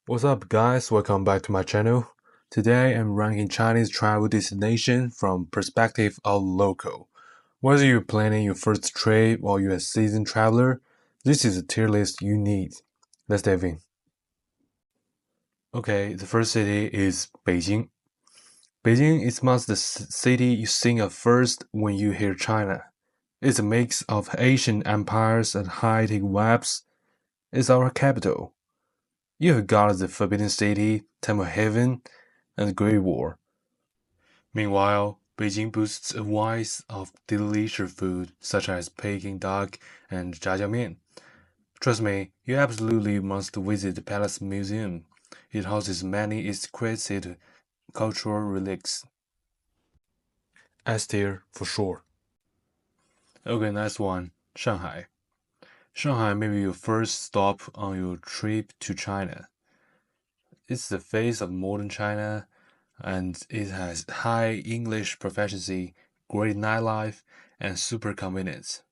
What's up guys, welcome back to my channel. Today I'm ranking Chinese travel destination from perspective of local. Whether you're planning your first trip or you're a seasoned traveler, this is a tier list you need. Let's dive in. Okay, the first city is Beijing. Beijing is much the city you think of first when you hear China. It's a mix of ancient empires and high-tech webs. It's our capital. You have got the Forbidden City, Temple Heaven, and the Great Wall. Meanwhile, Beijing boasts a wide of delicious food such as Peking duck and jjajangmian. Trust me, you absolutely must visit the Palace Museum. It houses many exquisite cultural relics. S tier for sure. Okay, next one, Shanghai. Shanghai may be your first stop on your trip to China. It's the face of modern China, and it has high English proficiency, great nightlife, and super convenience.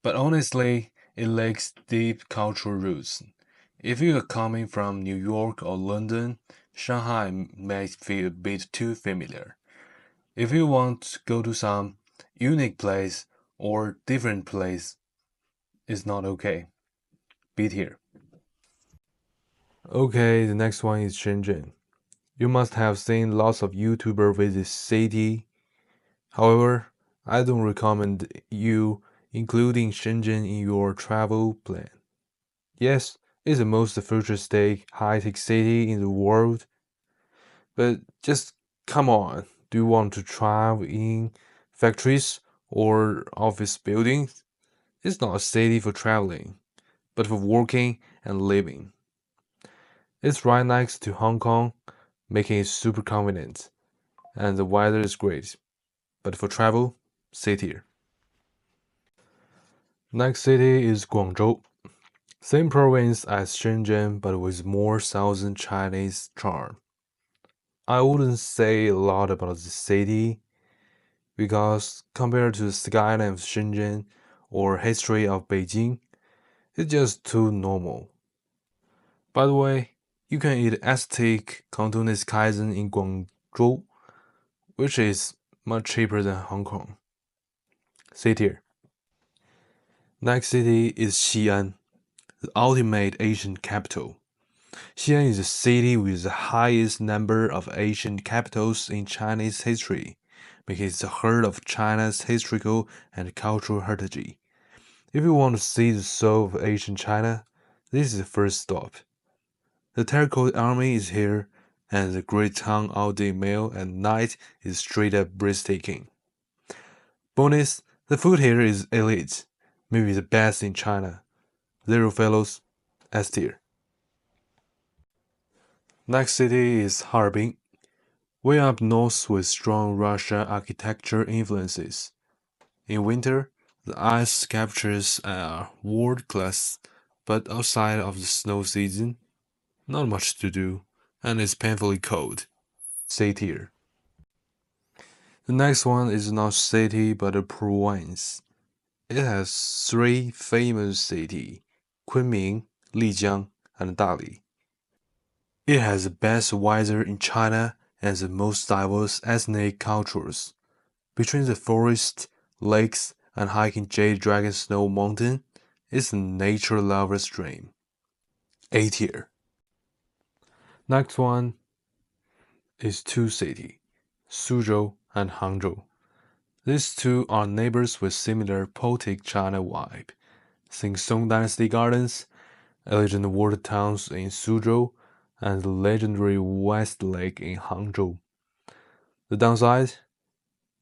But honestly, it lacks deep cultural roots. If you are coming from New York or London, Shanghai may feel a bit too familiar. If you want to go to some unique place or different place, it's not okay. Beat here. Okay, the next one is Shenzhen. You must have seen lots of YouTubers visit city. However, I don't recommend you including Shenzhen in your travel plan. Yes, it's the most futuristic, high-tech city in the world, but just come on, do you want to travel in factories or office buildings? It's not a city for traveling, but for working and living. It's right next to Hong Kong, making it super convenient, and the weather is great. But for travel, sit here. Next city is Guangzhou. Same province as Shenzhen, but with more southern Chinese charm. I wouldn't say a lot about the city because compared to the skyline of Shenzhen or history of Beijing, it's just too normal. By the way, you can eat aesthetic Cantonese kaizen in Guangzhou, which is much cheaper than Hong Kong. Sit here. Next city is Xi'an, the ultimate Asian capital. Xi'an is a city with the highest number of Asian capitals in Chinese history, making it the heart of China's historical and cultural heritage. If you want to see the soul of ancient China, this is the first stop. The Terracotta Army is here, and the Great Tang all-day meal at night is straight up breathtaking. Bonus, the food here is elite, maybe the best in China. Zero fellows, S tier. Next city is Harbin, way up north with strong Russian architecture influences. In winter, the ice sculptures are world class, but outside of the snow season, not much to do, and it's painfully cold. Stay here. The next one is not city but a province. It has three famous cities: Kunming, Lijiang, and Dali. It has the best weather in China and the most diverse ethnic cultures. Between the forest, lakes, and hiking Jade Dragon Snow Mountain, it's a nature lover's dream. A tier. Next one is two cities, Suzhou and Hangzhou. These two are neighbors with similar poetic China vibe. Think Song Dynasty Gardens, elegant water towns in Suzhou, and the legendary West Lake in Hangzhou. The downside?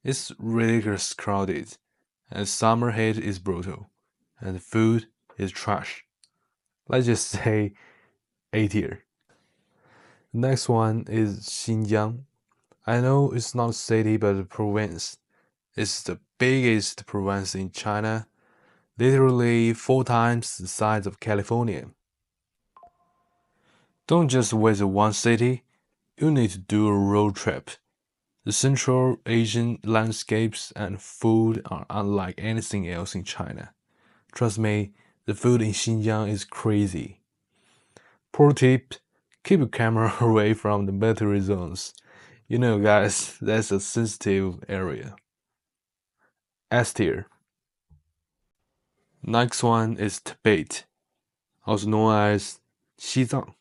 It's ridiculous crowded, and summer heat is brutal, and the food is trash. Let's just say A tier. The next one is Xinjiang. I know it's not a city but a province. It's the biggest province in China, literally 4 times the size of California. Don't just visit one city, you need to do a road trip. The Central Asian landscapes and food are unlike anything else in China. Trust me, the food in Xinjiang is crazy. Pro tip, Keep your camera away from the military zones. You know, guys, that's a sensitive area. S tier. Next one is Tibet, also known as Xizang,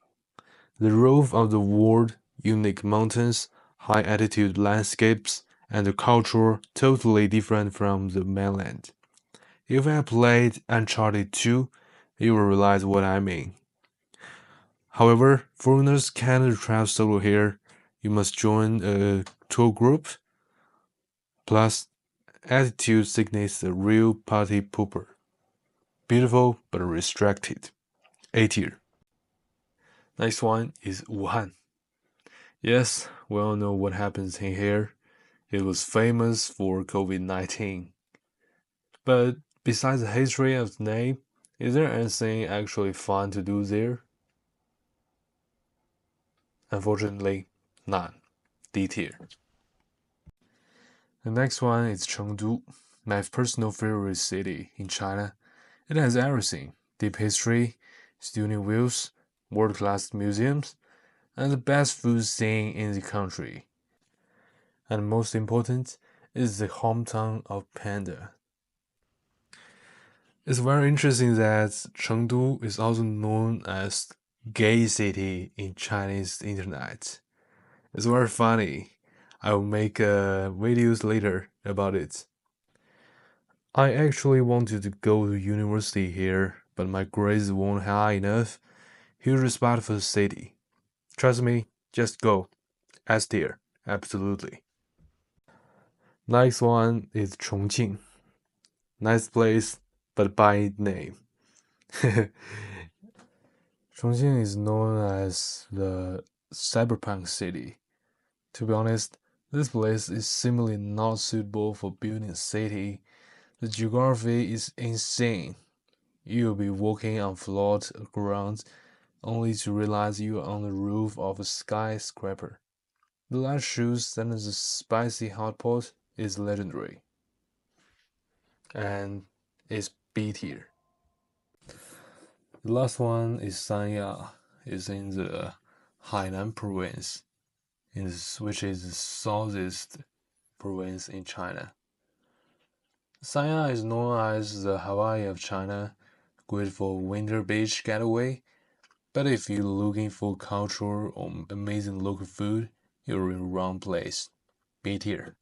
the roof of the world, unique mountains, high altitude landscapes, and a culture totally different from the mainland. If you have played Uncharted 2, you will realize what I mean. However, foreigners can't travel solo here. You must join a tour group. Plus, altitude sickness is a real party pooper. Beautiful but restricted. A tier. Next one is Wuhan. Yes, we all know what happens in here. It was famous for COVID-19. But besides the history of the name, is there anything actually fun to do there? Unfortunately, none. D tier. The next one is Chengdu, my personal favorite city in China. It has everything: deep history, stunning views, world-class museums, and the best food scene in the country. And most important is the hometown of Panda. It's very interesting that Chengdu is also known as Gay City in Chinese internet. It's very funny. I will make videos later about it. I actually wanted to go to university here, but my grades weren't high enough. Huge respect for the city. Trust me, just go. S tier, absolutely. Next one is Chongqing. Nice place, but by name. Chongqing is known as the Cyberpunk city. To be honest, this place is simply not suitable for building a city. The geography is insane. You'll be walking on flat ground only to realize you are on the roof of a skyscraper. The last shoes and the spicy hot pot is legendary. And it's B tier. The last one is Sanya. It's in the Hainan province, which is the southeast province in China. Xi'an is known as the Hawaii of China, great for winter beach getaway. But if you're looking for culture or amazing local food, you're in the wrong place. B tier.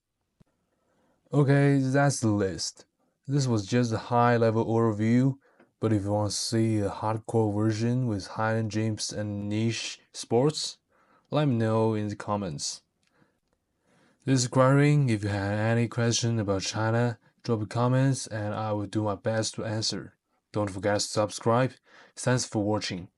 Okay, that's the list. This was just a high-level overview, but if you want to see a hardcore version with hidden gems and niche sports, let me know in the comments. This is Cryrain. If you have any question about China, drop a comment and I will do my best to answer. Don't forget to subscribe. Thanks for watching.